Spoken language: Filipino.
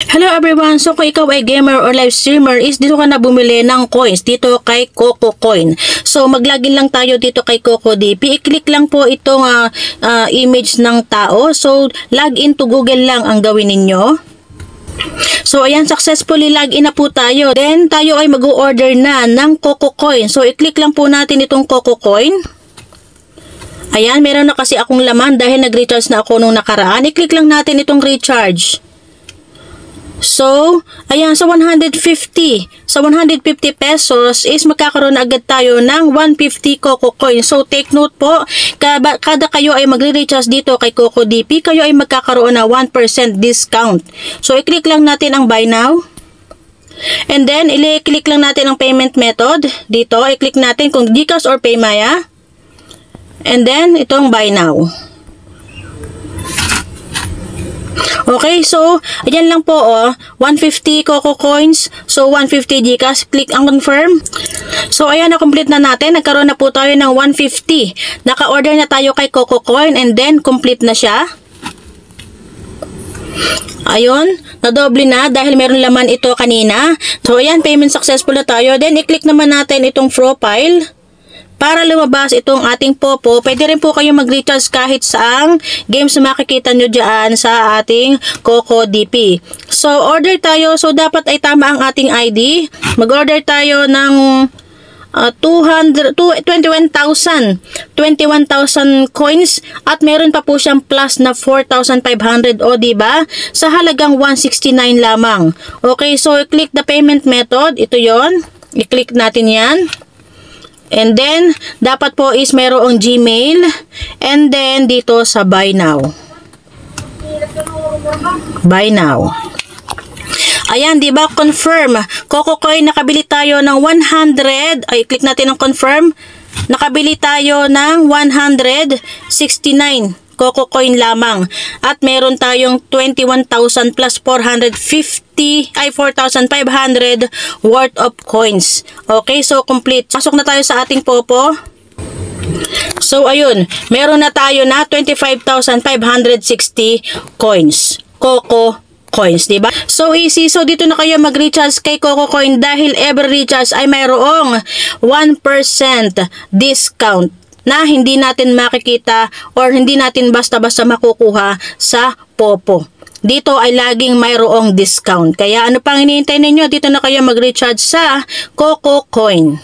Hello everyone! So kung ikaw ay gamer or live streamer is dito ka na bumili ng coins dito kay Coco Coin. So maglagin lang tayo dito kay CocoDP. I-click lang po itong image ng tao. So log in to Google lang ang gawin ninyo. So ayan, successfully log in na po tayo. Then tayo ay mag-order na ng Coco Coin. So i-click lang po natin itong Coco Coin. Ayan, meron na kasi akong laman dahil nag-recharge na ako nung nakaraan. I-click lang natin itong recharge. So, ayan, sa 150 pesos is magkakaroon na agad tayo ng 150 Coco Coin. So, take note po, kada kayo ay magre-recharge dito kay CocoDP, kayo ay magkakaroon na 1% discount. So, i-click lang natin ang buy now. And then, i-click lang natin ang payment method. Dito, i-click natin kung GCash or Paymaya. And then, itong buy now. Okay, so, ayan lang po, 150 Coco Coins, so 150 GCash, click ang confirm. So, ayan, na-complete na natin, nagkaroon na po tayo ng 150. Naka-order na tayo kay Coco Coin and then, complete na siya. Ayun, nadoble na dahil meron laman ito kanina. So, ayan, payment successful na tayo. Then, i-click naman natin itong profile. Para lumabas itong ating Popo, pwede rin po kayo mag-recharge kahit saang games na makikita nyo dyan sa ating CocoDP. So, order tayo. So, dapat ay tama ang ating ID. Mag-order tayo ng 21,000 coins at meron pa po siyang plus na 4,500 o diba? Sa halagang 169 lamang. Okay, so i-click the payment method. Ito yon. I-click natin yan. And then, dapat po is mayroong Gmail. And then, dito sa buy now. Buy now. Ayan, diba? Confirm. Coco Coin, nakabili tayo ng 100. Ay, click natin ang confirm. Nakabili tayo ng 169 Coco Coin lamang. At meron tayong 21,000 plus 4,500 worth of coins. Okay, so complete. Pasok na tayo sa ating Popo. So, ayun. Meron na tayo na 25,560 coins. Coco Coins, diba? So easy. So dito na kayo mag-recharge kay Coco Coin dahil every recharge ay mayroong 1% discount na hindi natin makikita or hindi natin basta-basta makukuha sa Popo. Dito ay laging mayroong discount. Kaya ano pang hinihintay ninyo? Dito na kayo mag-recharge sa Coco Coin.